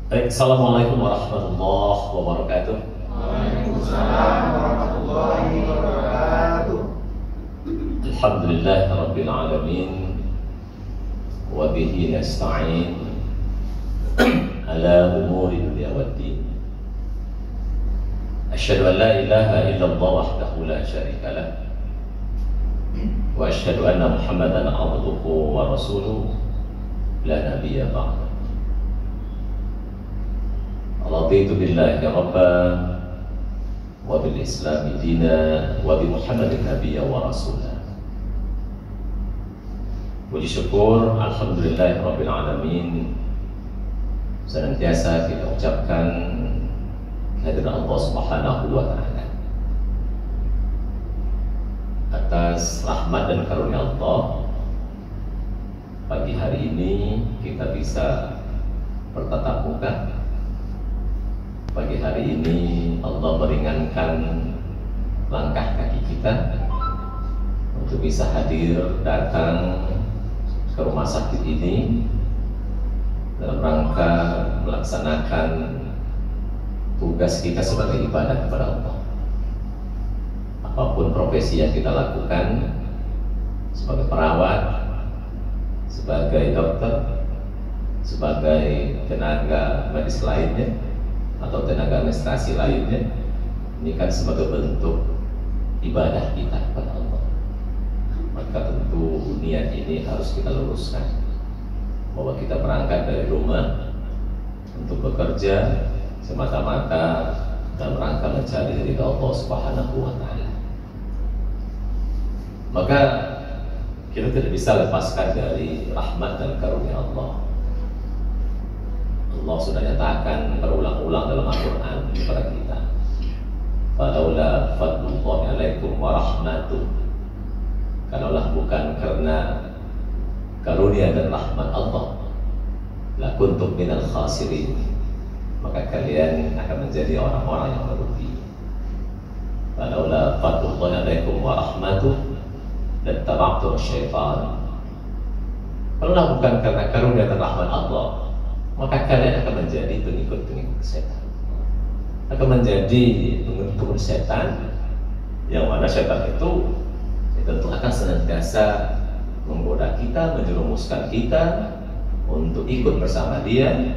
Baik, Assalamualaikum warahmatullahi wabarakatuh. Waalaikumsalam warahmatullahi wabarakatuh. Alhamdulillah Rabbil Alamin. Wa bihi nasta'in ala umuri dunia waddin. Asyhadu an la ilaha illallah wahdahu la syarika lah. Wa asyhadu anna Muhammadan abduhu wa rasuluh la nabiyya ba'da. Raditu billahi rabban wa bil islami dina wa bi Muhammadin nabiyya wa rasulah. Puji syukur alhamdulillah rabbil alamin senantiasa kita ucapkan kehadiran Allah Subhanahu wa taala atas rahmat dan karunia Allah. Pagi hari ini kita bisa bertatap muka. Pagi hari ini Allah meringankan langkah kaki kita untuk bisa hadir datang ke rumah sakit ini dalam rangka melaksanakan tugas kita sebagai ibadah kepada Allah. Apapun profesi yang kita lakukan, sebagai perawat, sebagai dokter, sebagai tenaga medis lainnya, atau tenaga administrasi lainnya, ini kan sebagai bentuk ibadah kita kepada Allah. Maka tentu niat ini harus kita luruskan, bahwa kita berangkat dari rumah untuk bekerja semata-mata dalam rangka mencari ridha Allah Subhanahu wa taala. Maka kita tidak bisa lepaskan dari rahmat dan karunia Allah. Allah sudah nyatakan berulang-ulang dalam Al-Quran kepada kita, falaula fadlullahi alaikum wa rahmatuh, kalaulah bukan karena karunia dan rahmat Allah, la kuntum minal khasirin, maka kalian akan menjadi orang-orang yang merugi. Falaula fadlullahi alaikum wa rahmatuh lattaba'tum syaitan, kalaulah bukan karena karunia dan rahmat Allah, maka kalian akan menjadi pengikut-pengikut setan, akan menjadi pengikut setan, yang mana setan itu tentu akan senantiasa menggoda kita, menjerumuskan kita untuk ikut bersama dia,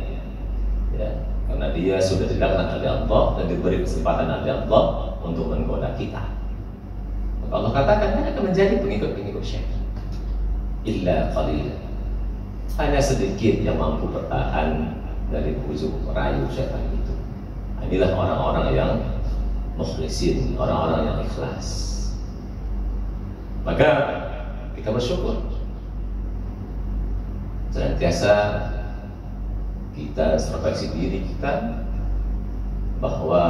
ya, karena dia sudah dilaknat oleh Allah dan diberi kesempatan oleh Allah untuk menggoda kita. Maka Allah katakan kalian akan menjadi pengikut-pengikut setan, illa qalilan, hanya sedikit yang mampu bertahan dari bujuk rayu setan itu. Inilah orang-orang yang mukhlisin, orang-orang yang ikhlas. Maka kita bersyukur, senantiasa kita introspeksi diri kita bahwa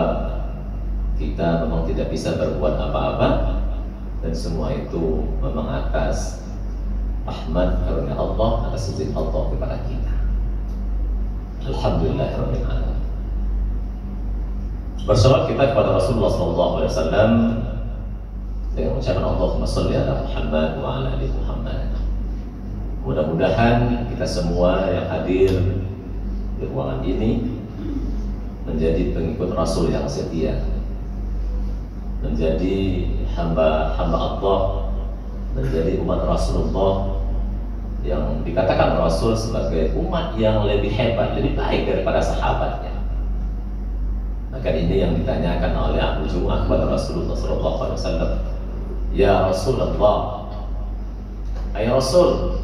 kita memang tidak bisa berbuat apa-apa, dan semua itu memang atas rahmat karunia Allah, atas izin Allah kepada kita. Alhamdulillahirabbil alamin. Bersalawat kita kepada Rasulullah SAW dengan ucapan Allahumma sholli ala Muhammad wa ala ali Muhammad. Mudah-mudahan kita semua yang hadir di ruangan ini menjadi pengikut Rasul yang setia, menjadi hamba-hamba Allah, menjadi umat Rasulullah yang dikatakan Rasul sebagai umat yang lebih hebat, lebih baik daripada sahabatnya. Maka ini yang ditanyakan oleh Abu Jum'ah kepada Rasulullah SAW. Ya Rasulullah, ay Rasul,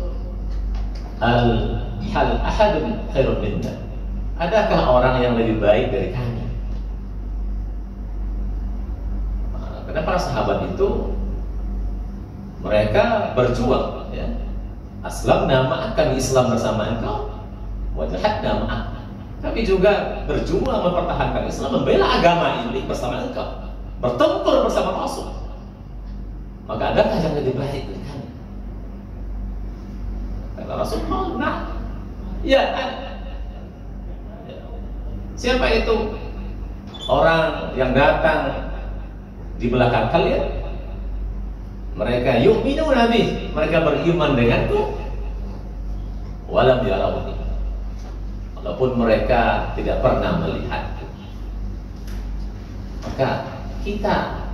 hal ahadun khairun minna, adakah orang yang lebih baik dari kami? Karena para sahabat itu mereka berjuang, ya. Aslamna ma'ak, kami Islam bersama engkau, wa jahadna ma'ak, kami juga berjuang mempertahankan Islam, membela agama ini bersama engkau, bertempur bersama Rasul. Maka adakah yang lebih baik dari kami? Kata Rasul, nah, ya, siapa itu orang yang datang di belakang kalian? Mereka yu'minu nabi, mereka beriman denganku, walam yarawni, walaupun mereka tidak pernah melihat. Maka kita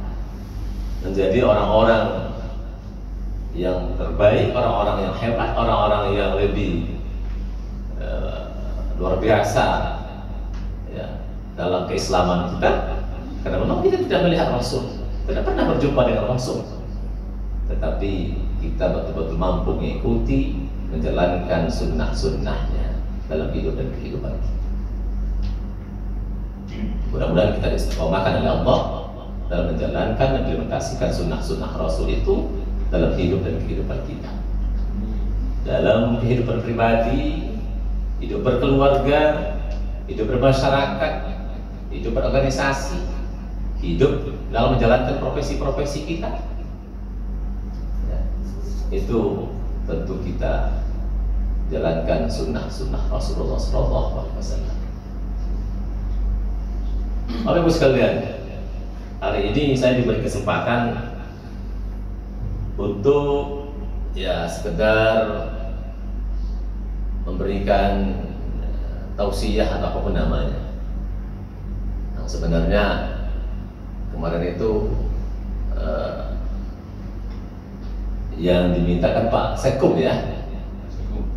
menjadi orang-orang yang terbaik, orang-orang yang hebat, orang-orang yang lebih luar biasa ya, dalam keislaman kita, karena memang kita tidak melihat Rasul, tidak pernah berjumpa dengan Rasul, tetapi kita betul-betul mampu mengikuti, menjalankan sunnah-sunnahnya dalam hidup dan kehidupan kita. Mudah-mudahan kita diistiqomahkan oleh Allah dalam menjalankan dan implementasikan sunnah-sunnah Rasul itu dalam hidup dan kehidupan kita, dalam kehidupan pribadi, hidup berkeluarga, hidup bermasyarakat, hidup berorganisasi, hidup dalam menjalankan profesi-profesi kita. Ya, itu tentu kita jalankan sunnah-sunnah Rasulullah SAW. Bapak Ibu sekalian, hari ini saya diberi kesempatan untuk ya sekedar memberikan tausiah atau apapun namanya. Nah, sebenarnya kemarin itu yang dimintakan Pak Sekum ya,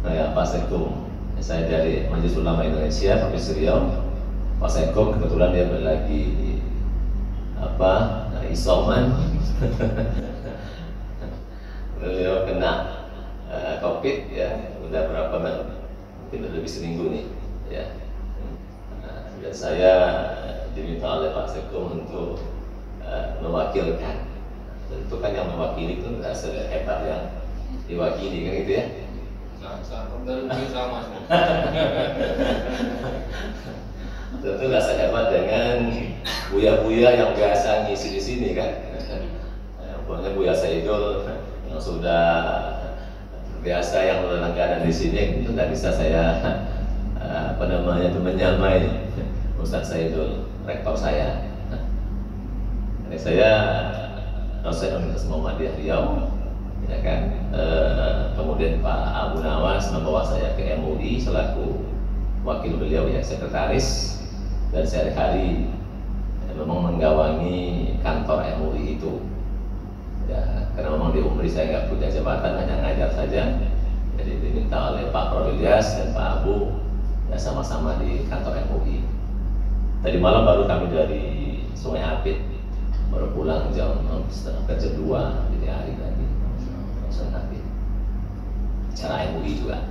Pak Sekum. Saya dari Majelis Ulama Indonesia, Provinsi Riau. Pak Sekum kebetulan dia lagi isoman. Beliau kena COVID ya, udah berapa mungkin lebih seminggu nih ya. Dan saya diminta oleh Pak Sekum untuk mewakilkan. Tentu kan yang mewakili itu nggak sehebat yang diwakili kan gitu ya. Sama. Tentu nggak sehebat dengan buya-buya yang biasa ngisi di sini kan. Pokoknya Buya Saidul yang sudah biasa yang langganan di sini itu nggak bisa saya menyamai Ustaz Saidul, rektor saya. Ini saya dosen Universitas Muhammadiyah Riau, ya kan. Kemudian Pak Abu Nawas membawa saya ke MUI selaku wakil beliau ya, sekretaris, dan sehari-hari memang menggawangi kantor MUI itu. Ya, karena memang di UMRI saya nggak punya jabatan, hanya ngajar saja. Jadi diminta oleh Pak Prodias dan Pak Abu ya sama-sama di kantor MUI. Tadi malam baru kami dari Sungai Apit, baru pulang jam 1:30 dini hari tadi. Sungai Apit, acara MUI juga.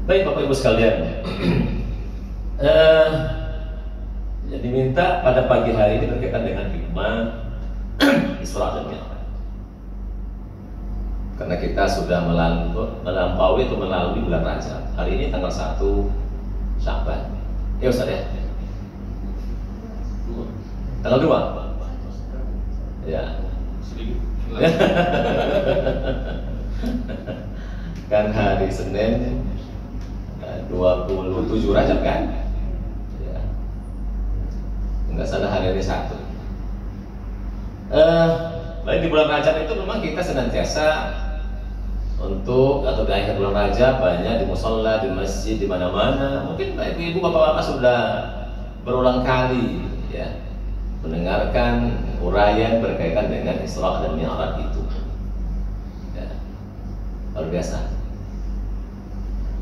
Baik Bapak Ibu sekalian, jadi minta pada pagi hari ini berkaitan dengan hikmah Isra dan Mi'raj. Karena kita sudah melampaui atau melalui bulan Rajab. Hari ini tanggal 1 Sya'ban. Ya Ustaz ya? Tanggal 2? Ya. Kan hari Senin 27 Rajab kan? Ya. Enggak salah hari ini 1. Baik, di bulan Rajab itu memang kita senantiasa untuk atau di akhir bulan Rajab banyak di musholla, di masjid, di mana-mana. Mungkin ibu-ibu, bapak-bapak sudah berulang kali ya mendengarkan uraian berkaitan dengan Isra dan Mi'raj itu. Ya, luar biasa.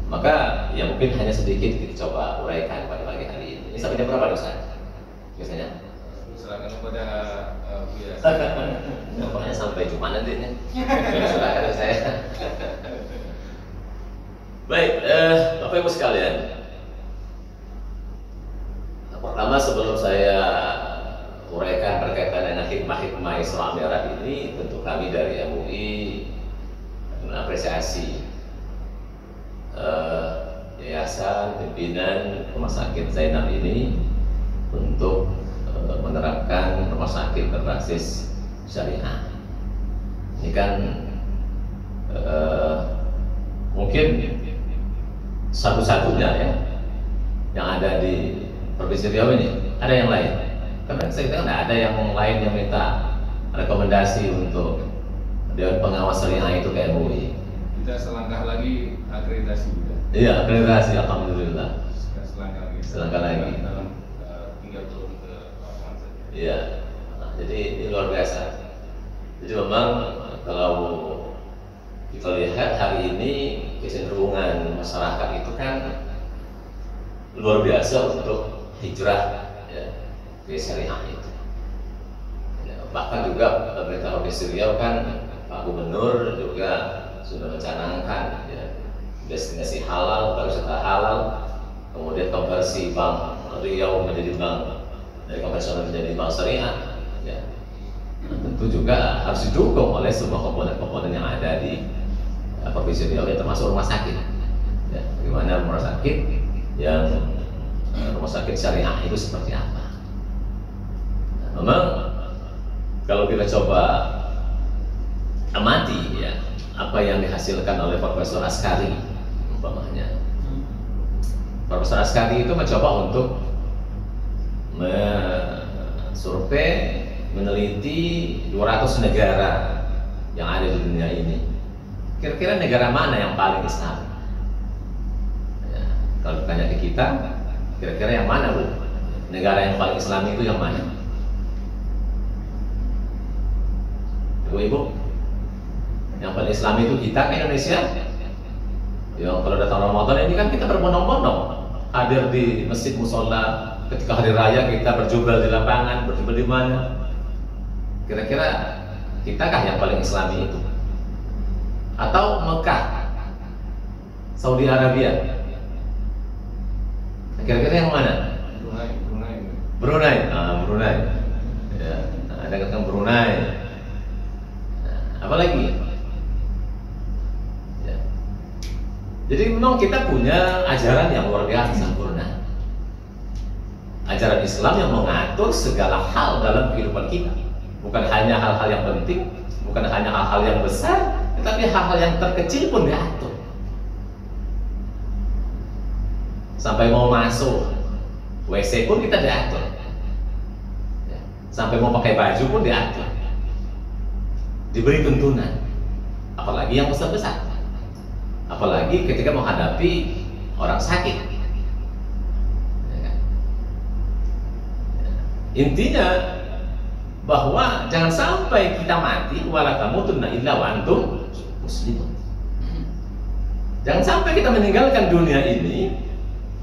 Maka ya mungkin hanya sedikit kita coba uraikan pada pagi hari ini. Ini sampai jam berapa Ustaz? Biasanya? Serahkan kepada Buya. Pokoknya sampai Jumat nanti nih. Serahkan ke saya. Baik, Bapak Ibu sekalian. Pertama sebelum saya uraikan berkaitan dengan hikmah-hikmah Isra Mi'raj ini, tentu kami dari MUI mengapresiasi yayasan pimpinan Rumah Sakit Zainab ini untuk menerapkan rumah sakit berbasis syariah. Ini kan mungkin satu-satunya ya yang ada di Provinsi Riau ini. Ada yang lain? Karena saya kira tidak ada yang lain yang minta rekomendasi untuk Dewan Pengawas Syariah itu ke MUI. Kita selangkah lagi akreditasi juga. Iya, akreditasi, alhamdulillah. Silahkan lagi. Dalam tinggal turun ke lapangan saja. Iya. Nah, jadi ini luar biasa. Jadi memang kalau kita lihat hari ini kecenderungan masyarakat itu kan luar biasa untuk hijrah ya, ke syariah itu. Ya, bahkan juga pemerintah Provinsi Riau kan Pak Gubernur juga sudah mencanangkan ya, destinasi halal, pariwisata halal, kemudian konversi Bank Riau menjadi bank dari konvensional menjadi bank syariah. Ya. Nah, tentu juga harus didukung oleh semua komponen-komponen yang ada di Provinsi Riau, termasuk rumah sakit. Ya, bagaimana rumah sakit yang rumah sakit syariah itu seperti apa? Nah, memang kalau kita coba amati ya apa yang dihasilkan oleh Profesor Askari umpamanya. Profesor Askari itu mencoba untuk mensurvei, meneliti 200 negara yang ada di dunia ini. Kira-kira negara mana yang paling Islam? Ya, kalau ditanya ke kita, kira-kira yang mana, Bu? Negara yang paling Islam itu yang mana? Ibu-ibu, yang paling Islam itu kita ke Indonesia. Yang kalau datang Ramadan ini kan kita berbondong-bondong hadir di masjid musola. Ketika hari raya kita berjubel di lapangan, berjubel di mana? Kira-kira kitakah yang paling Islami itu? Atau Mekah, Saudi Arabia? Kira-kira yang mana? Brunei. Brunei. Ya, ada kata Brunei. Apalagi ya. Jadi memang kita punya ajaran yang luar biasa sempurna, ajaran Islam yang mengatur segala hal dalam kehidupan kita, bukan hanya hal-hal yang penting, bukan hanya hal-hal yang besar, tetapi hal-hal yang terkecil pun diatur. Sampai mau masuk WC pun kita diatur ya. Sampai mau pakai baju pun diatur, diberi tuntunan, apalagi yang besar-besar, apalagi ketika menghadapi orang sakit ya kan? Intinya bahwa jangan sampai kita mati wala tamutunna illa wa antum muslimun. Jangan sampai kita meninggalkan dunia ini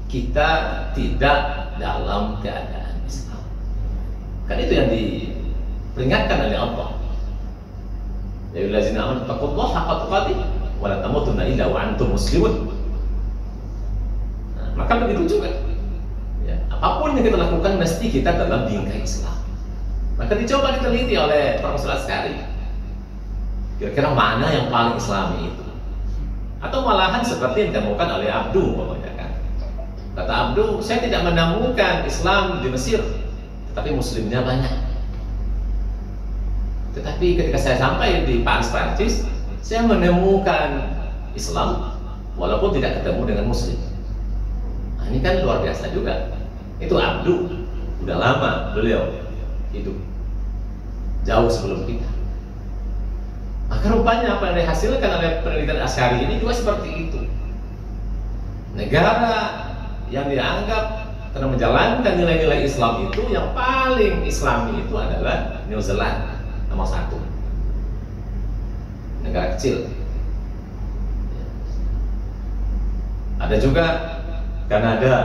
kita tidak dalam keadaan Islam. Kan itu yang diperingatkan oleh Allah. Ya ayyuhallazina amanu taqullaha haqqa tuqatih wa la tamutunna illa wa antum muslimun. Nah, maka begitu juga. Ya, apapun yang kita lakukan mesti kita dalam bingkai Islam. Maka dicoba diteliti oleh Profesor Askari. Kira-kira mana yang paling Islami itu? Atau malahan seperti yang ditemukan oleh Abdu umpamanya kan. Kata Abdu, saya tidak menemukan Islam di Mesir, tetapi Muslimnya banyak. Tetapi ketika saya sampai di Paris, Prancis, saya menemukan Islam walaupun tidak ketemu dengan Muslim. Nah, ini kan luar biasa juga. Itu Abdu, udah lama beliau hidup, jauh sebelum kita. Maka rupanya apa yang dihasilkan oleh penelitian Askari ini juga seperti itu. Negara yang dianggap karena menjalankan nilai-nilai Islam itu yang paling Islami itu adalah New Zealand, nomor 1, negara kecil. Ada juga Kanada.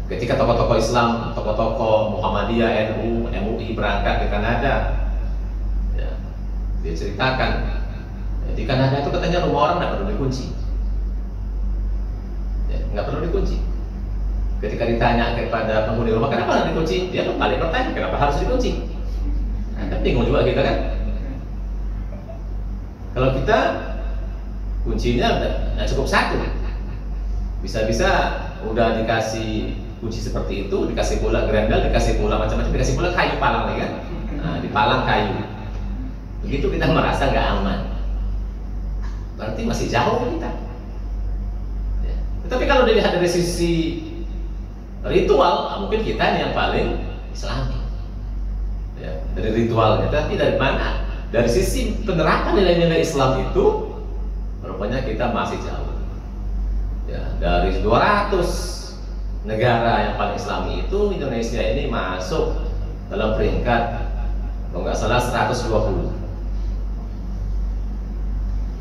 Ketika tokoh-tokoh Islam, tokoh-tokoh Muhammadiyah, NU, MUI berangkat ke Kanada, ya, dia ceritakan di Kanada itu katanya rumah orang nggak perlu dikunci. Nggak perlu dikunci. Ketika ditanya kepada penghuni rumah kenapa nggak dikunci, dia kembali bertanya kenapa harus dikunci. Nah, kan bingung juga kita kan. Kalau kita kuncinya nggak cukup 1, bisa-bisa udah dikasih kunci seperti itu, dikasih pula grendel, dikasih pula macam-macam, dikasih pula kayu palang lagi kan. Nah, dipalang kayu. Begitu kita merasa nggak aman, berarti masih jauh kita. Tapi kalau dilihat dari sisi ritual, mungkin kita nih yang paling Islami ya, dari ritualnya. Tapi dari mana? Dari sisi penerapan nilai-nilai Islam itu, rupanya kita masih jauh ya. dari 200 negara yang paling Islami itu Indonesia ini masuk dalam peringkat kalau nggak salah 120.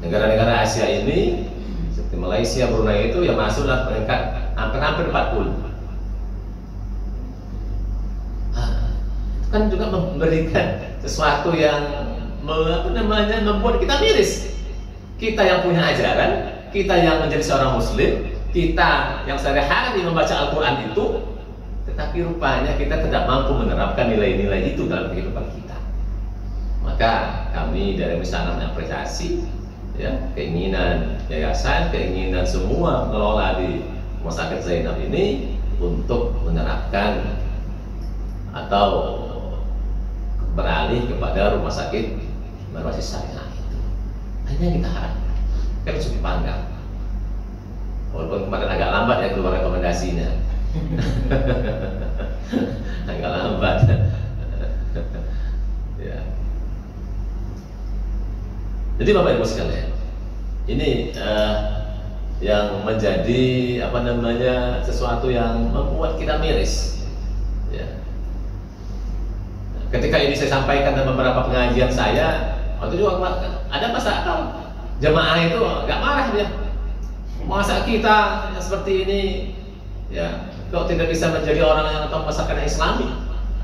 Negara-negara Asia ini seperti Malaysia, Brunei itu yang masuk dalam peringkat hampir 40. Itu kan juga memberikan sesuatu yang membuat kita miris. Kita yang punya ajaran, kita yang menjadi seorang muslim, kita yang sehari-hari membaca Al-Quran itu, tetapi rupanya kita tidak mampu menerapkan nilai-nilai itu dalam kehidupan kita. Maka kami dari Misana mengapresiasi ya, keinginan yayasan, keinginan semua pengelola di Rumah Sakit Zainab ini untuk menerapkan atau beralih kepada rumah sakit berbasis syariah itu. Hanya kita harapkan, kan cukup bangga. Walaupun kemarin agak lambat ya keluar rekomendasinya. Agak lambat. Ya. Jadi Bapak Ibu sekalian, ini yang menjadi sesuatu yang membuat kita miris. Ya. Ketika ini saya sampaikan dalam beberapa pengajian saya, waktu juga ada masalah jemaah itu nggak marah dia. Masa kita yang seperti ini, ya, kok tidak bisa menjadi orang yang atau masyarakat Islami?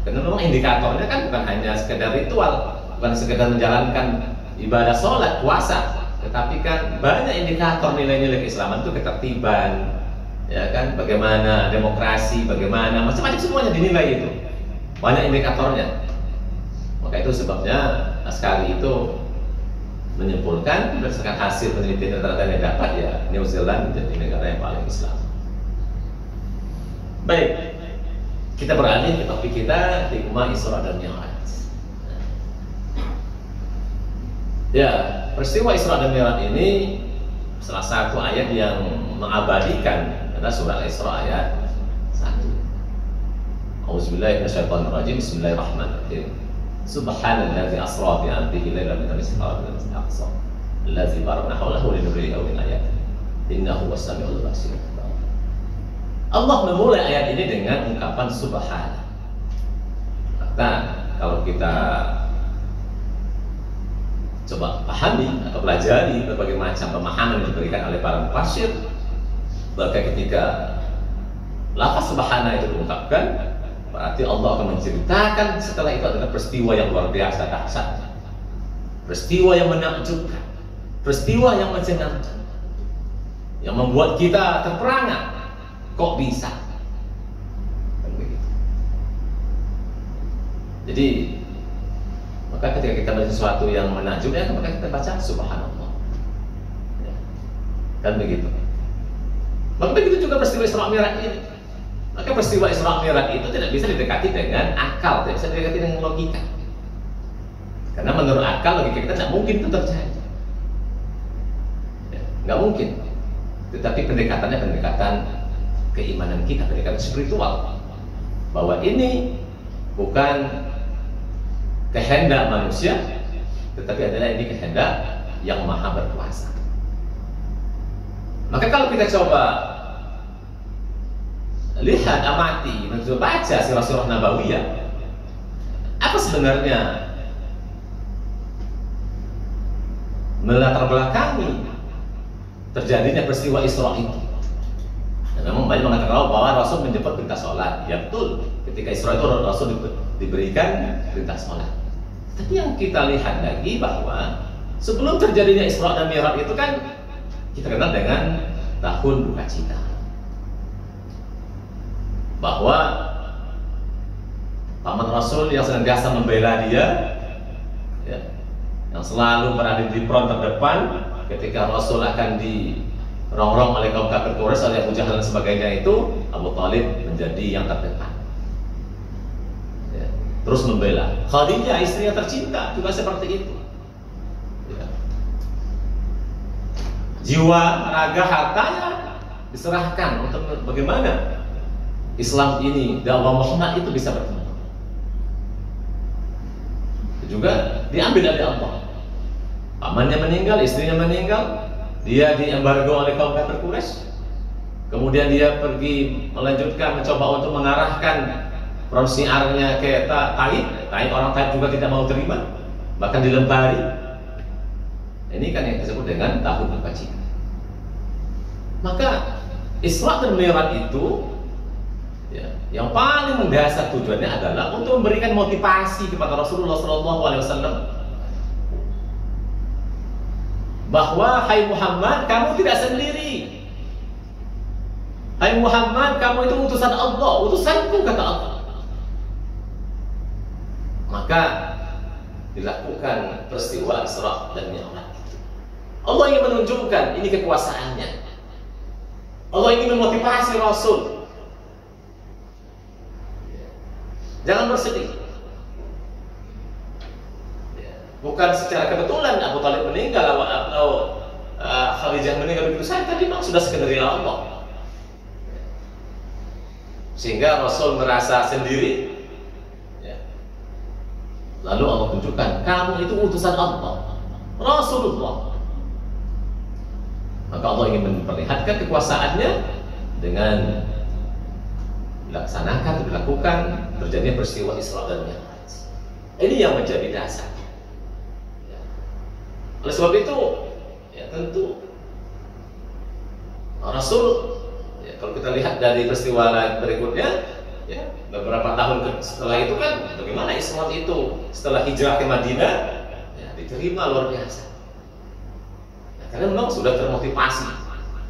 Karena memang indikatornya kan bukan hanya sekedar ritual, bukan sekedar menjalankan ibadah sholat, puasa, tetapi kan banyak indikator nilai-nilai keislaman itu ketertiban, ya kan, bagaimana demokrasi, bagaimana macam-macam semuanya dinilai itu, banyak indikatornya. Maka itu sebabnya Askari itu menyimpulkan berdasarkan hasil penelitian rata-rata yang dapat ya New Zealand menjadi negara yang paling Islam. Baik, kita beralih ke topik kita hikmah Isra dan Mi'raj. Ya, peristiwa Isra dan Mi'raj ini salah satu ayat yang mengabadikan adalah surah Al-Isra ayat 1. Auzubillahi minasyaitonirrajim. Bismillahirrahmanirrahim. Subhanalladzi asra bi 'abdihi lailan minal masjidil haram ila masjidil aqsa alladzi barakna hawlahu linuriyahu min ayatihi innahu was-sami'ul basir. Allah memulai ayat ini dengan ungkapan subhana. Nah, kalau kita coba pahami atau pelajari berbagai macam pemahaman yang diberikan oleh para mufassir, bahkan ketika lafaz subhana itu diungkapkan, berarti Allah akan menceritakan setelah itu adalah peristiwa yang luar biasa dahsyat, peristiwa yang menakjubkan, peristiwa yang mencengangkan, yang membuat kita terperangah. Kok bisa? Dan begitu. Jadi, maka ketika kita baca sesuatu yang menakjubkan, maka kita baca subhanallah. Ya. Dan begitu. Maka begitu juga peristiwa Isra Mi'raj ini. Maka peristiwa Isra Mi'raj itu tidak bisa didekati dengan akal, tidak bisa didekati dengan logika. Karena menurut akal, logika kita tidak mungkin itu terjadi. Ya, nggak mungkin. Tetapi pendekatannya pendekatan keimanan kita, pendekatan spiritual. Bahwa ini bukan kehendak manusia, tetapi adalah ini kehendak yang maha berkuasa. Maka kalau kita coba lihat, amati, baca sirah-sirah nabawiyah, apa sebenarnya melatar belakangi terjadinya peristiwa Isra itu? Dan memang banyak mengatakan bahwa Rasul menjemput perintah sholat. Ya betul, ketika Isra itu Rasul diberikan perintah sholat. Tapi yang kita lihat lagi bahwa sebelum terjadinya Isra dan Mi'raj itu kan kita kenal dengan tahun duka cita. Bahwa paman Rasul yang senantiasa membela dia, ya, yang selalu berada di front terdepan ketika Rasul akan dirongrong oleh kaum kafir Quraisy, oleh Abu Jahal dan sebagainya, itu Abu Thalib menjadi yang terdepan, ya, terus membela. Khadijah, istri yang tercinta, juga seperti itu, ya. Jiwa, raga, hartanya diserahkan untuk bagaimana Islam ini, dakwah Muhammad itu bisa berkembang. Juga diambil dari Allah. Pamannya meninggal, istrinya meninggal, dia diembargo oleh kaum kafir Quraisy. kemudian dia pergi melanjutkan mencoba untuk mengarahkan front syiarnya ke Taif orang Taif juga tidak mau terima, bahkan dilempari. Ini kan yang disebut dengan tahun kebajikan. Maka Isra dan Mi'raj itu ya, yang paling mendasar tujuannya adalah untuk memberikan motivasi kepada Rasulullah SAW bahwa hai Muhammad, kamu tidak sendiri. Hai Muhammad, kamu itu utusan Allah, utusanku, kata Allah. Maka dilakukan peristiwa Isra dan Mi'raj itu. Allah ingin menunjukkan ini kekuasaannya. Allah ingin memotivasi Rasul. Jangan bersedih. Bukan secara kebetulan Abu Thalib meninggal atau Khadijah meninggal begitu saja, tapi memang sudah skenario Allah. Sehingga Rasul merasa sendiri. Lalu Allah tunjukkan, kamu itu utusan Allah, Rasulullah. Maka Allah ingin memperlihatkan kekuasaannya dengan dilakukan terjadinya peristiwa Isra dan Mi'raj. Ini yang menjadi dasar. Oleh sebab itu, ya tentu Rasul, ya, kalau kita lihat dari peristiwa berikutnya, ya, beberapa tahun setelah itu kan bagaimana Isra itu setelah hijrah ke Madinah, ya, diterima luar biasa. Ya, karena memang sudah termotivasi.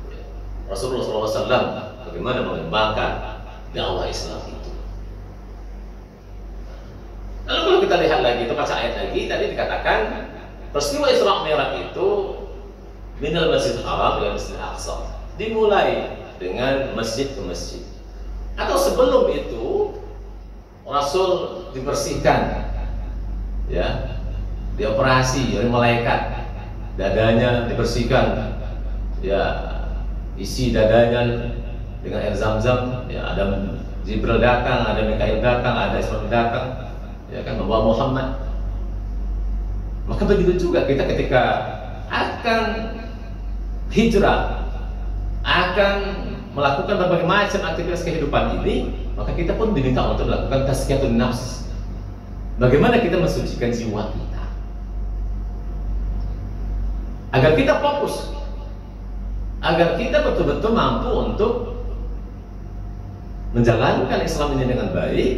Ya, Rasulullah SAW bagaimana mengembangkan dakwah Islam itu. Lalu kalau kita lihat lagi, itu baca ayat lagi, tadi dikatakan peristiwa Isra Mi'raj itu minal Masjidil Haram ila Masjidil Aqsa, dimulai dengan masjid ke masjid. Atau sebelum itu Rasul dibersihkan, ya, dioperasi oleh malaikat, dadanya dibersihkan, ya, isi dadanya dengan air Zam-Zam, ya, ada Jibril datang, ada Mikail datang, ada Israfil datang, ya kan, membawa Muhammad. Maka begitu juga kita ketika akan hijrah, akan melakukan berbagai macam aktivitas kehidupan ini, maka kita pun diminta untuk melakukan tazkiyatun nafs. Bagaimana kita mensucikan jiwa kita agar kita fokus, agar kita betul-betul mampu untuk menjalankan Islam ini dengan baik,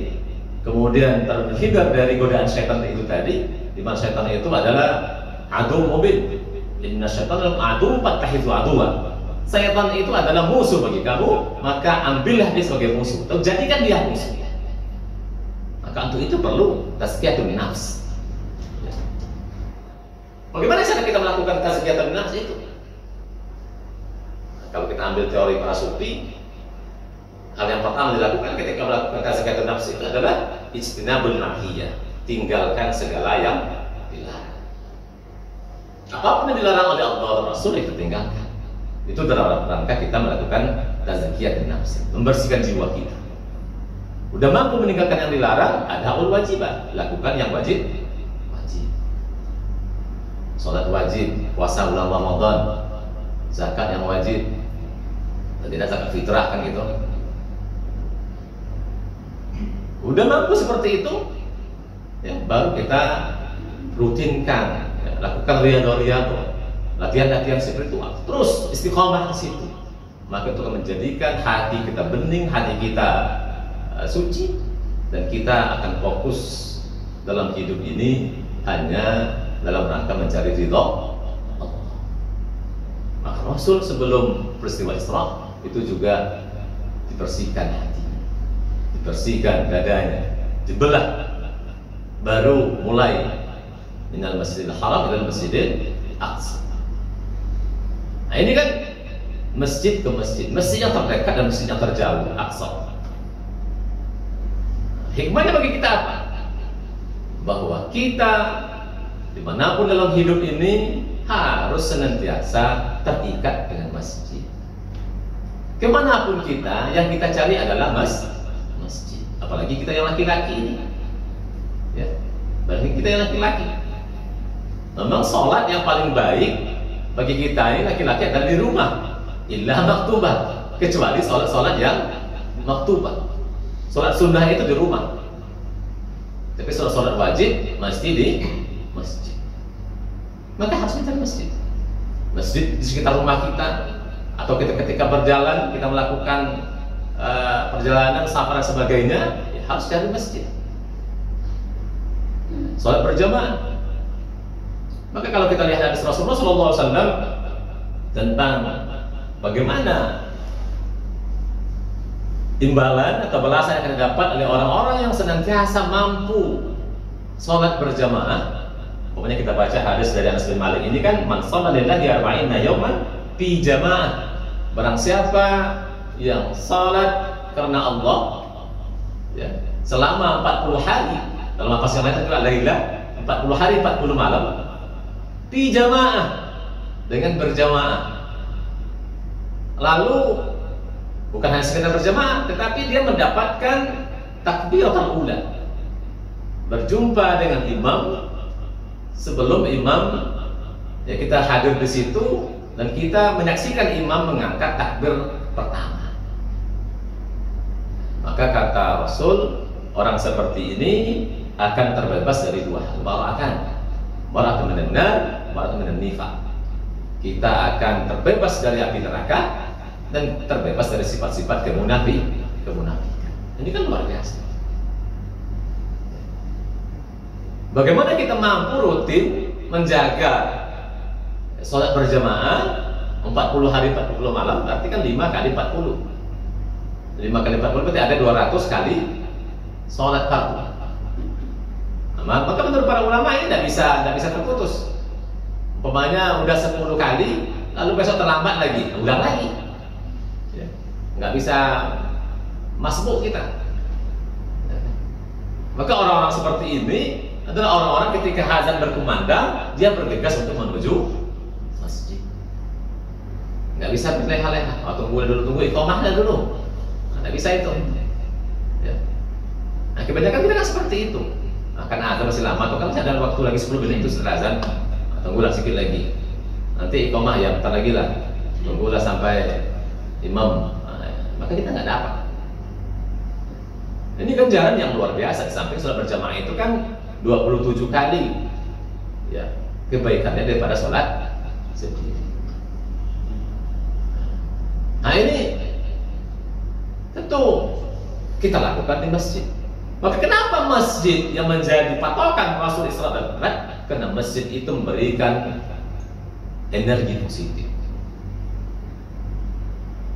kemudian terhindar dari godaan syaitan itu tadi, di mana syaitan itu adalah adu mubin. Inna syaitan adu fattakhidhu aduwwa. Syaitan itu adalah musuh bagi kamu, maka ambillah dia sebagai musuh, atau jadikan dia musuh. Maka untuk itu perlu tazkiyatun nafs. Bagaimana cara kita melakukan tazkiyatun nafs itu? Kalau kita ambil teori para sufi, hal yang pertama dilakukan ketika melakukan tazkiyatun nafs itu adalah ijtinabul manhiyah, tinggalkan segala yang dilarang. Apapun yang dilarang oleh Allah dan Rasul itu tinggalkan. Itu dalam rangka kita melakukan tazkiyatun nafs, membersihkan jiwa kita. Udah mampu meninggalkan yang dilarang, ada hal wajibat, lakukan yang wajib. Sholat wajib, puasa bulan Ramadan, zakat yang wajib, dan tidak zakat fitrah kan gitu. Udah mampu seperti itu, ya, baru kita rutinkan, ya, lakukan riyadhah, latihan-latihan spiritual, terus istiqomah di situ. Maka itu akan menjadikan hati kita bening, hati kita suci, dan kita akan fokus dalam hidup ini hanya dalam rangka mencari ridho Allah. Maka Rasul sebelum peristiwa Isra itu juga dibersihkan hati, dibersihkan dadanya, dibelah, baru mulai minal Masjidil Haram ila Masjidil Aqsa. Nah ini kan masjid ke masjid, masjid yang terdekat dan masjid yang terjauh, Aqsa. Hikmahnya bagi kita apa? Bahwa kita dimanapun dalam hidup ini harus senantiasa terikat dengan masjid. Kemanapun kita, yang kita cari adalah masjid. Apalagi kita yang laki-laki ini, ya, apalagi kita yang laki-laki. Memang sholat yang paling baik bagi kita ini laki-laki adalah di rumah, illa maktubah, kecuali sholat yang maktubah. Sholat sunnah itu di rumah, tapi sholat wajib mesti di masjid. Maka harus kita masjid. Masjid di sekitar rumah kita, atau kita ketika berjalan kita melakukan perjalanan, safar dan sebagainya, ya harus cari masjid. Sholat berjamaah. Maka kalau kita lihat hadis Rasulullah SAW tentang bagaimana imbalan atau balasan yang akan didapat oleh orang-orang yang senantiasa mampu sholat berjamaah. Pokoknya kita baca hadis dari Anas bin Malik ini kan, man shalla lillahi arba'ina yawman fi jamaah. Barang siapa yang sholat karena Allah ya, selama 40 hari, dalam lafaz yang lain itu adalah 40 hari 40 malam fi jamaah, dengan berjamaah. Lalu bukan hanya sekedar berjamaah, tetapi dia mendapatkan takbiratul ula, berjumpa dengan imam sebelum imam, ya kita hadir di situ dan kita menyaksikan imam mengangkat takbir pertama. Maka kata Rasul, orang seperti ini akan terbebas dari dua hal, barakun minan nar, barakun minan nifaq. Kita akan terbebas dari api neraka dan terbebas dari sifat-sifat kemunafikan. Ini kan luar biasa. Bagaimana kita mampu rutin menjaga sholat berjamaah 40 hari 40 malam, berarti kan 5 kali 40. 5 kali 40 berarti ada 200 kali sholat fardu. Nah, maka menurut para ulama ini tidak bisa terputus. Umpamanya udah 10 kali, lalu besok terlambat lagi, ulang lagi. Ya, nggak bisa masbuk kita. Maka orang-orang seperti ini adalah orang-orang ketika azan berkumandang, dia bergegas untuk menuju masjid. Nggak bisa berleha-leha, tunggu iqamah dulu. Nggak bisa itu. Ya. Nah, kebanyakan kita kan seperti itu. Nah, karena azan masih lama, atau kan masih ada waktu lagi 10 menit itu setelah azan, tunggulah sedikit lagi. Nanti iqamah ya, bentar lagi lah. Tunggulah sampai imam. Nah, maka kita nggak dapat. Ini kan jalan yang luar biasa. Di samping sholat berjamaah itu kan 27 kali ya kebaikannya daripada sholat sendiri. Nah ini tentu kita lakukan di masjid. Maka kenapa masjid yang menjadi patokan Rasul Isra dan Mi'raj? Karena masjid itu memberikan energi positif.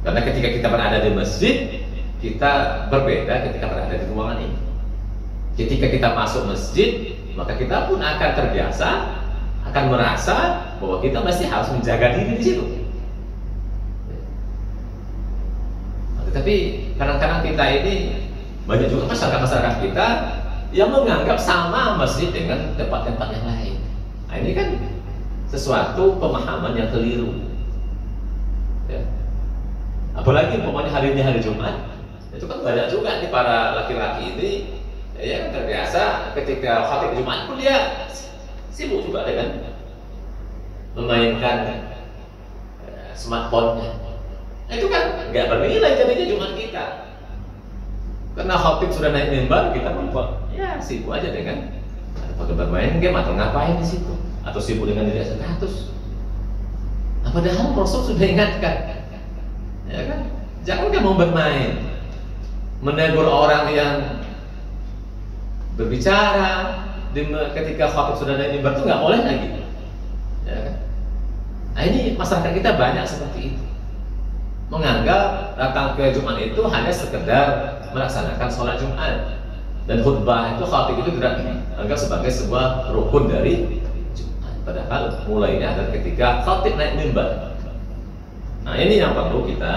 Karena ketika kita berada di masjid, kita berbeda ketika berada di ruangan ini. Ketika kita masuk masjid, maka kita pun akan terbiasa, akan merasa bahwa kita masih harus menjaga diri di situ. Tetapi kadang-kadang kita ini, banyak juga masyarakat kita yang menganggap sama masjid dengan tempat-tempat yang lain. Nah, ini kan sesuatu pemahaman yang keliru. Ya. Apalagi umpamanya hari ini hari Jumat, itu kan banyak juga nih para laki-laki ini ya terbiasa ketika khatib Jumat pun dia sibuk juga dengan memainkan smartphone-nya. Itu kan nggak bernilai jadinya Jumat kita. Karena khatib sudah naik mimbar, kita pun ya sibuk aja dengan bermain game atau ngapain di situ, atau sibuk dengan diri status. Nah, padahal Rasul sudah ingatkan, ya kan, jangan kamu bermain, menegur orang yang berbicara ketika khatib sudah naik mimbar itu nggak boleh lagi. Ya kan? Nah ini masyarakat kita banyak seperti itu, menganggap datang ke Jumat itu hanya sekedar melaksanakan sholat Jumat, dan khutbah itu khatib itu tidak dianggap sebagai sebuah rukun dari Jumat. Padahal mulainya adalah ketika khatib naik mimbar. Nah ini yang perlu kita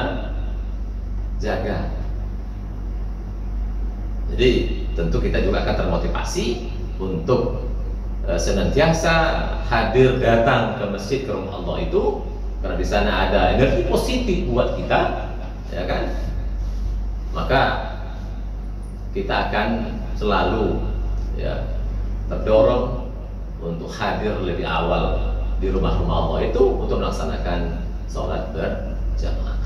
jaga. Jadi tentu kita juga akan termotivasi untuk senantiasa hadir datang ke masjid, ke rumah Allah itu, karena di sana ada energi positif buat kita, ya kan? Maka kita akan selalu ya terdorong untuk hadir lebih awal di rumah-rumah Allah itu untuk melaksanakan sholat berjamaah.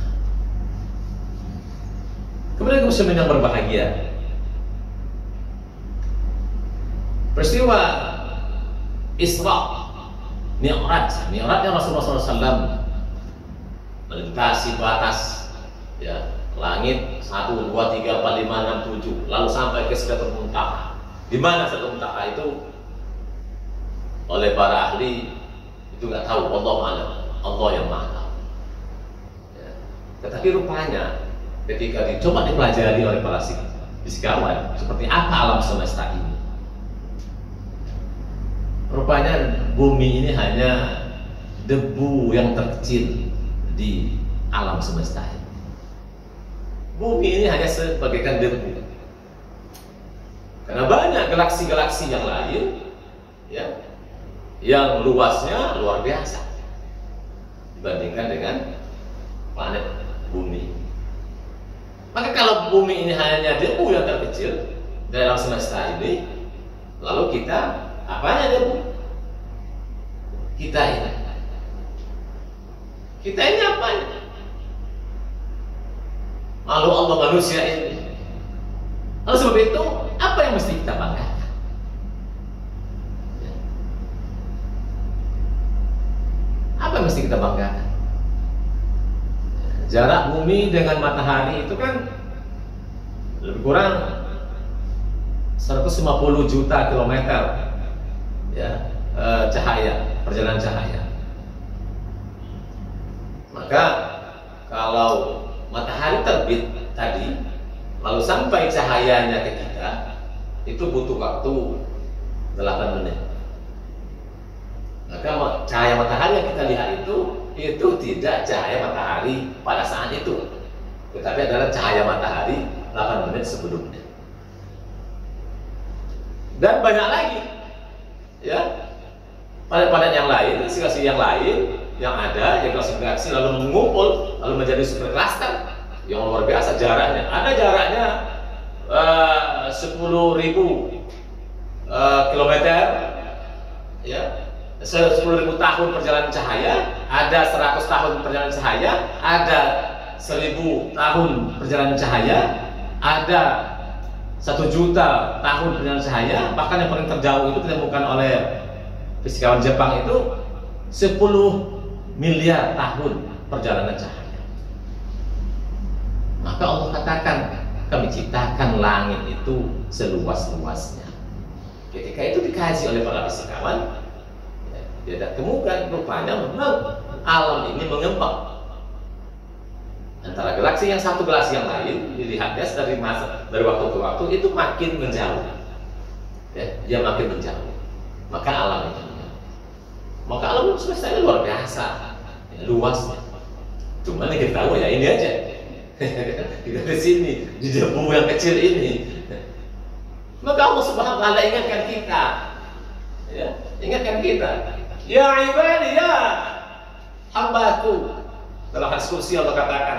Kemudian muslimin yang berbahagia, peristiwa Isra Mi'rajnya Rasulullah SAW melintasi batas ya, langit 1, 2, 3, 4, 5, 6, 7, lalu sampai ke Sidratul Muntaha. Di mana Sidratul Muntaha itu? Oleh para ahli itu nggak tahu, Allah a'lam, Allah yang maha tahu. Ya. Tetapi rupanya ketika dicoba dipelajari oleh para fisikawan, seperti apa alam semesta ini, rupanya bumi ini hanya debu yang terkecil di alam semesta ini. Bumi ini hanya sebagaikan debu, karena banyak galaksi-galaksi yang lain ya, yang luasnya luar biasa dibandingkan dengan planet bumi. Maka kalau bumi ini hanya debu yang terkecil dalam semesta ini, lalu kita apanya debu? Kita ini apanya? Lalu Allah manusia ini. Lalu sebab itu apa yang mesti kita banggakan? Apa yang mesti kita banggakan? Jarak bumi dengan matahari itu kan lebih kurang 150 juta kilometer ya, perjalanan cahaya. Maka kalau matahari terbit tadi lalu sampai cahayanya ke kita, itu butuh waktu 8 menit. Maka cahaya matahari yang kita lihat itu tidak cahaya matahari pada saat itu, tetapi adalah cahaya matahari 8 menit sebelumnya. Dan banyak lagi ya, planet-planet yang lain, galaksi yang lain yang ada, yang galaksi lalu mengumpul, lalu menjadi supercluster yang luar biasa jaraknya. Ada jaraknya 10.000 kilometer ya, 10.000 tahun perjalanan cahaya, ada 100 tahun perjalanan cahaya, ada 1.000 tahun perjalanan cahaya, ada 1 juta tahun perjalanan cahaya. Bahkan yang paling terjauh itu ditemukan oleh fisikawan Jepang itu 10 miliar tahun perjalanan cahaya. Maka Allah katakan, kami ciptakan langit itu seluas-luasnya. Ketika itu dikaji oleh para fisikawan, dia temukan rupanya memang alam ini mengembang antara galaksi yang satu galaksi yang lain. Dilihatnya dari waktu ke waktu itu makin menjauh ya, dia makin menjauh. Maka alam itu maka alam semesta ini luar biasa ya, luasnya. Cuma yang kita tahu ya ini aja di sini, di debu yang kecil ini. Maka Allah Subhanahu wa taala ingatkan kita ya, ingatkan kita, ya ibadi, ya hambaku. Dalam hadis kursi Allah katakan,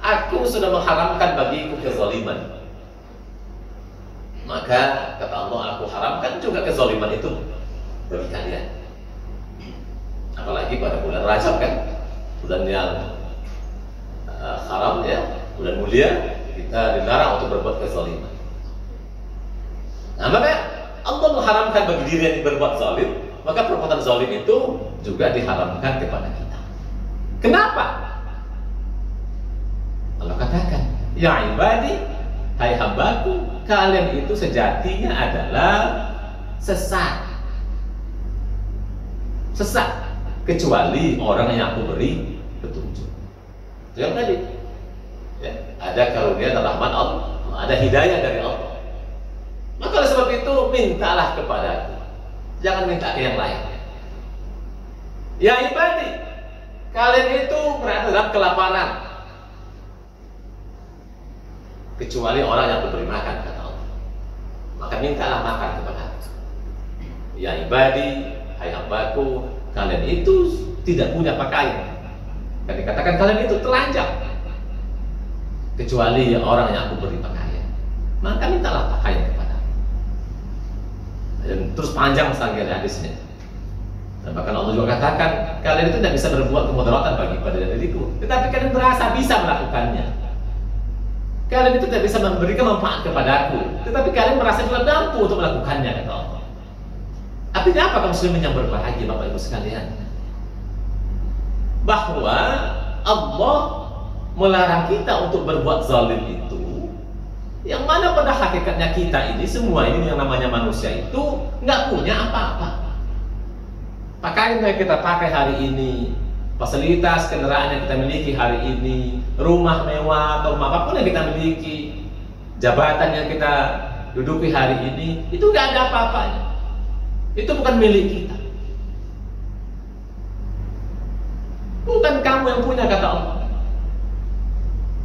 aku sudah mengharamkan bagiku kezaliman. Maka kata Allah, aku haramkan juga kezaliman itu bagi kalian. Apalagi pada bulan Rajab kan, bulan yang haram ya, bulan mulia, kita dilarang untuk berbuat kezaliman. Nah, maka Allah mengharamkan bagi diri yang berbuat zalim, maka perbuatan zalim itu juga diharamkan kepada kita. Kenapa? Allah katakan, ya ibadi, hai hambaku, kalian itu sejatinya adalah sesat, kecuali orang yang aku beri petunjuk. Itu yang tadi ya, ada karunia dan rahmat Allah, ada hidayah dari Allah. Maka oleh sebab itu mintalah kepadaku, jangan minta ke yang lain. Ya ibadi, kalian itu berada dalam kelaparan, kecuali orang yang diberi makan, kata Allah. Maka mintalah makan kepada aku. Ya ibadi, hai hambaku, kalian itu tidak punya pakaian, dan dikatakan kalian itu telanjang, kecuali orang yang aku beri pakaian. Maka mintalah pakaian kepada aku. Dan terus panjang sekali hadisnya. Dan bahkan Allah juga katakan, kalian itu tidak bisa berbuat kemudaratan bagi pada diriku, tetapi kalian berasa bisa melakukannya. Kalian itu tidak bisa memberikan manfaat kepadaku, tetapi kalian merasa tidak mampu untuk melakukannya, kata Allah. Artinya apa kaum muslimin yang berbahagia, Bapak Ibu sekalian? Bahwa Allah melarang kita untuk berbuat zalim itu, yang mana pada hakikatnya kita ini semua ini yang namanya manusia itu nggak punya apa-apa. Pakaian yang kita pakai hari ini, fasilitas kendaraan yang kita miliki hari ini, rumah mewah atau rumah apapun yang kita miliki, jabatan yang kita duduki hari ini, itu nggak ada apa-apanya. Itu bukan milik kita. Bukan kamu yang punya, kata Allah.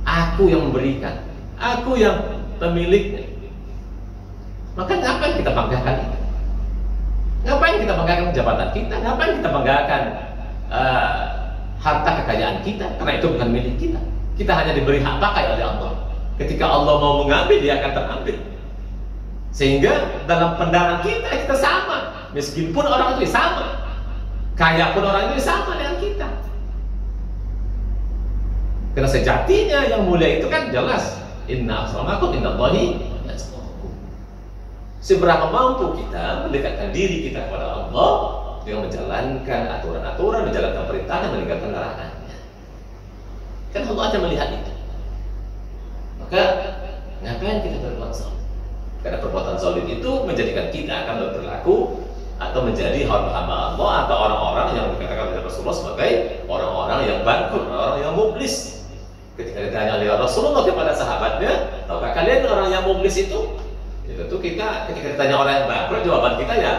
Aku yang memberikan, aku yang pemiliknya. Maka ngapain kita banggakan itu? Ngapain kita banggakan jabatan kita? Ngapain kita banggakan harta kekayaan kita? Karena itu bukan milik kita. Kita hanya diberi hak pakai oleh Allah. Ketika Allah mau mengambil, Dia akan terambil. Sehingga dalam pandangan kita sama. Meskipun orang itu sama, kaya pun orang itu sama dengan kita. Karena sejatinya yang mulia itu kan jelas. Inna akramakum indallahi atqakum. Seberapa mampu kita mendekatkan diri kita kepada Allah dengan menjalankan aturan-aturan, menjalankan perintah dan meninggalkan larangannya. Kan Allah akan melihat itu. Maka ngapain kita berbuat zalim? Karena perbuatan zalim itu menjadikan kita akan berlaku atau menjadi hamba Allah atau orang-orang yang dikatakan oleh Rasulullah sebagai orang-orang yang bangkrut, orang yang mublis. Ketika ditanya oleh Rasulullah kepada sahabatnya, tahukah kalian orang yang mublis itu? Ya, tentu kita ketika ditanya orang yang bangkrut, jawaban kita ya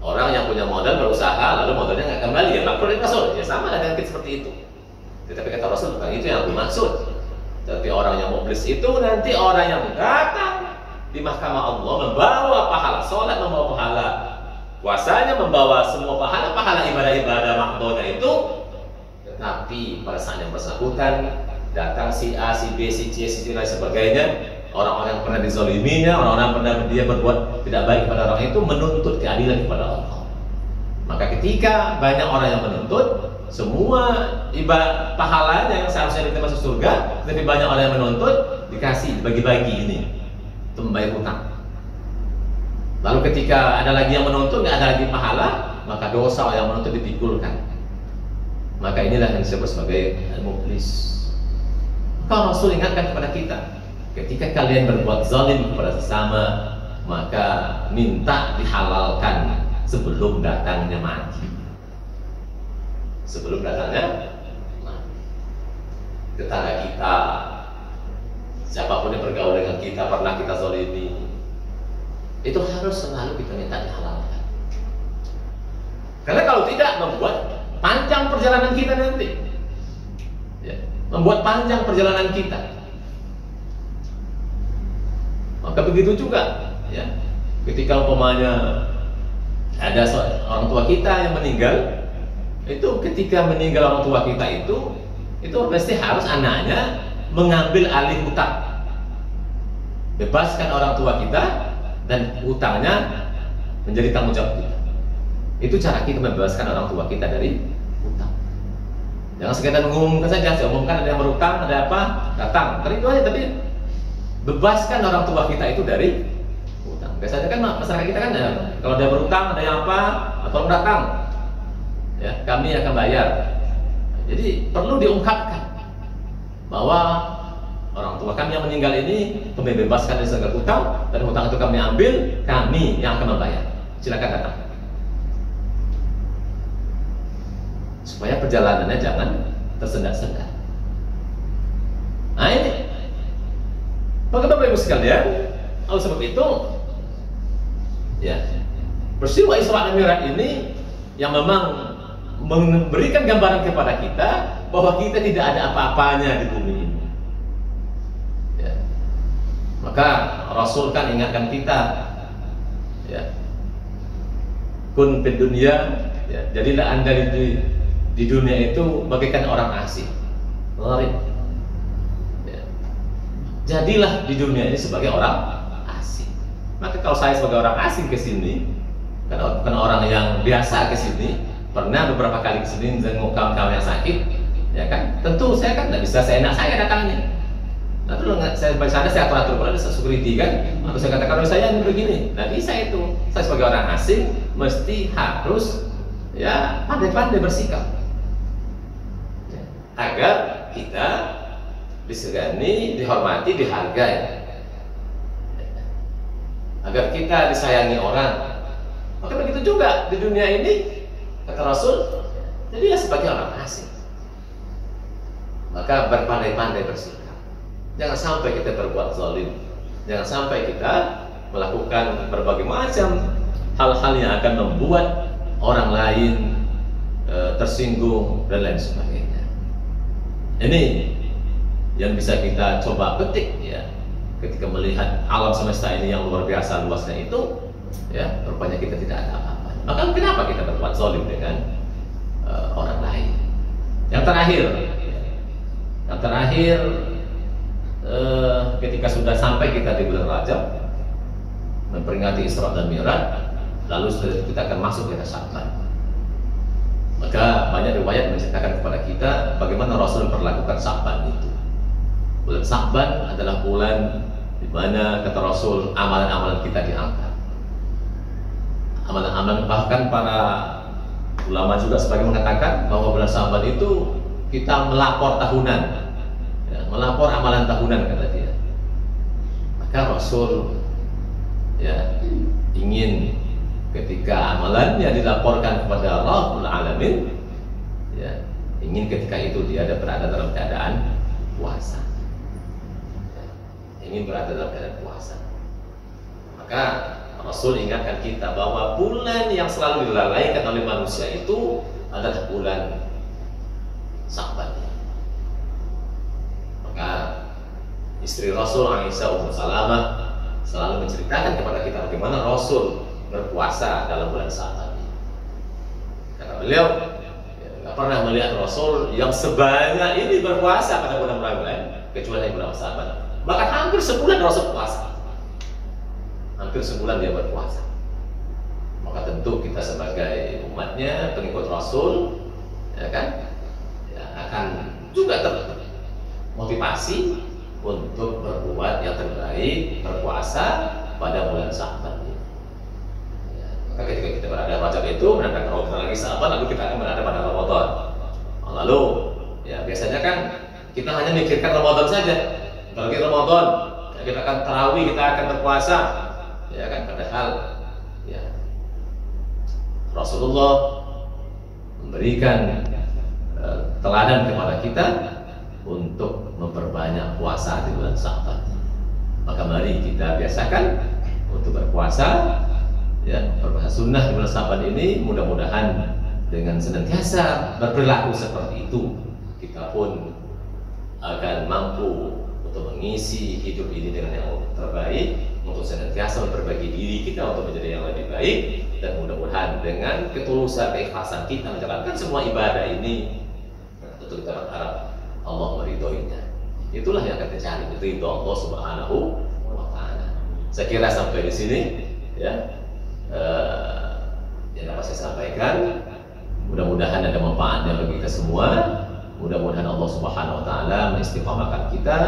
orang yang punya modal berusaha lalu modalnya nggak kembali, ya bangkrut Rasul. Ya sama dengan kita seperti itu. Tetapi kata Rasul bukan itu yang dimaksud. Tapi orang yang mublis itu nanti orang yang datang di mahkamah Allah membawa pahala sholat, membawa pahala puasanya, membawa semua pahala ibadah-ibadah makdonya itu. Tetapi pada saat yang bersangkutan datang si A, si B, si C, si D dan sebagainya, orang-orang yang pernah dizaliminya, orang-orang yang pernah dia berbuat tidak baik kepada orang itu, menuntut keadilan kepada Allah. Maka ketika banyak orang yang menuntut, semua ibadah pahalanya yang seharusnya kita masuk surga, tapi banyak orang yang menuntut, dikasih bagi-bagi ini untuk membayar hutang. Lalu ketika ada lagi yang menuntut, nggak ada lagi pahala, maka dosa yang menuntut dipikulkan. Maka inilah yang disebut sebagai al-muflis. Maka Rasul ingatkan kepada kita, ketika kalian berbuat zalim kepada sesama, maka minta dihalalkan sebelum datangnya mati. Sebelum datangnya mati. Tetangga kita, siapapun yang bergaul dengan kita, pernah kita zalimi, itu harus selalu kita minta dihalalkan. Karena kalau tidak, membuat panjang perjalanan kita nanti, ya, membuat panjang perjalanan kita. Maka begitu juga, ya, ketika umpamanya ada orang tua kita yang meninggal, itu ketika meninggal orang tua kita itu pasti harus anaknya mengambil alih hutang, bebaskan orang tua kita dan hutangnya menjadi tanggung jawab kita. Itu cara kita membebaskan orang tua kita dari hutang. Jangan sekedar mengumumkan saja, saya umumkan ada yang berhutang, ada apa, datang. Itu aja, tapi bebaskan orang tua kita itu dari hutang. Biasanya kan masyarakat kita kan ya, kalau dia berhutang, ada yang apa, atau datang, ya kami akan bayar. Jadi perlu diungkapkan bahwa orang tua kami yang meninggal ini kami bebaskan dari segala hutang, dan hutang itu kami ambil, kami yang akan membayar. Silakan datang. Supaya perjalanannya jangan tersendat-sendat. Nah ini, maka Bapak Ibu sekalian, oleh sebab itu, ya, peristiwa Isra dan Mi'raj ini yang memang memberikan gambaran kepada kita bahwa kita tidak ada apa-apanya di bumi ini. Ya. Maka Rasul kan ingatkan kita, ya, kun fid dunya, ya, jadilah anda di dunia itu bagaikan orang asing, gharib. Ya. Jadilah di dunia ini sebagai orang asing. Maka kalau saya sebagai orang asing ke sini, karena bukan orang yang biasa ke sini, pernah beberapa kali ke sini jenguk kawan-kawan yang sakit, ya kan? Tentu saya kan tidak bisa seenak saya datang nih. Nah itu saya baca sana, saya atur Quran, saya security kan, atau saya katakan oh, saya ini begini. Nah bisa itu, saya sebagai orang asing mesti harus ya pandai-pandai bersikap ya, agar kita disegani, dihormati, dihargai, agar kita disayangi orang. Maka begitu juga di dunia ini, kata Rasul, jadi ya sebagai orang asing, maka berpandai-pandai bersikap. Jangan sampai kita berbuat zalim, jangan sampai kita melakukan berbagai macam hal-hal yang akan membuat orang lain tersinggung dan lain sebagainya. Ini yang bisa kita coba petik ya, ketika melihat alam semesta ini yang luar biasa luasnya itu, ya rupanya kita tidak ada apa-apa. Maka kenapa kita berbuat zalim dengan orang lain? Yang terakhir, ketika sudah sampai kita di bulan Rajab memperingati Isra dan Mi'raj, lalu setelah itu kita akan masuk ke Sya'ban. Maka banyak riwayat menceritakan kepada kita bagaimana Rasul memperlakukan Sya'ban itu. Bulan Sya'ban adalah bulan di mana kata Rasul amalan-amalan kita diangkat. Amalan-amalan, bahkan para ulama juga sebagian mengatakan bahwa bulan Sya'ban itu kita melapor tahunan. Melapor amalan tahunan kata dia. Maka Rasul ya ingin ketika amalannya dilaporkan kepada Rabbul Alamin, ya ingin ketika itu dia berada dalam keadaan puasa, ya, ingin berada dalam keadaan puasa. Maka Rasul ingatkan kita bahwa bulan yang selalu dilalaikan oleh manusia itu adalah bulan Sya'ban. Maka istri Rasul Aisyah Ummu Salamah selalu menceritakan kepada kita bagaimana Rasul berpuasa dalam bulan Sya'ban. Kata beliau, tidak pernah melihat Rasul yang sebanyak ini berpuasa pada bulan-bulan kecuali bulan Sya'ban. Bahkan hampir sebulan Rasul puasa. Hampir sebulan dia berpuasa. Maka tentu kita sebagai umatnya, pengikut Rasul, ya kan, ya akan juga termotivasi untuk berbuat yang terbaik, berpuasa pada bulan Sya'ban. Ya, maka ketika kita berada Rajab itu menandakan kalau kita lagi Sya'ban, lalu kita akan berada pada Ramadan. Lalu, ya biasanya kan kita hanya mikirkan Ramadan saja. Kalau kita Ramadan, ya, kita akan tarawih, kita akan berpuasa, ya kan. Padahal, ya Rasulullah memberikan teladan kepada kita untuk memperbanyak puasa di bulan Sya'ban. Maka mari kita biasakan untuk berpuasa, ya berpuasa sunnah di bulan Sya'ban ini. Mudah-mudahan dengan senantiasa berperilaku seperti itu, kita pun akan mampu untuk mengisi hidup ini dengan yang terbaik, untuk senantiasa memperbaiki diri kita untuk menjadi yang lebih baik, dan mudah-mudahan dengan ketulusan, keikhlasan kita menjalankan semua ibadah ini, tentu kita berharap Allah meridhoinya. Itulah yang kita cari, ridho Allah Subhanahu wa Ta'ala. Saya kira sampai di sini ya yang dapat saya sampaikan. Mudah-mudahan ada manfaatnya bagi kita semua. Mudah-mudahan Allah Subhanahu wa Ta'ala mengistiqamahkan kita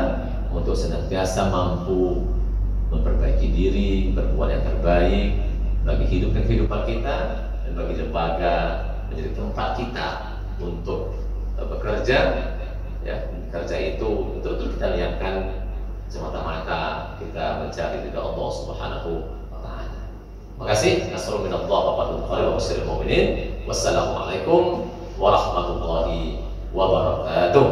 untuk senantiasa mampu memperbaiki diri, berbuat yang terbaik bagi hidup dan kehidupan kita, dan bagi lembaga menjadi tempat kita untuk bekerja. Ya, kerja itu betul-betul kita lihatkan semata-mata kita mencari ridha Allah Subhanahu wa Ta'ala. Makasih. Nasrul minallah wa fadlul khairu wa basyiril mu'minin. Wassalamualaikum warahmatullahi wabarakatuh.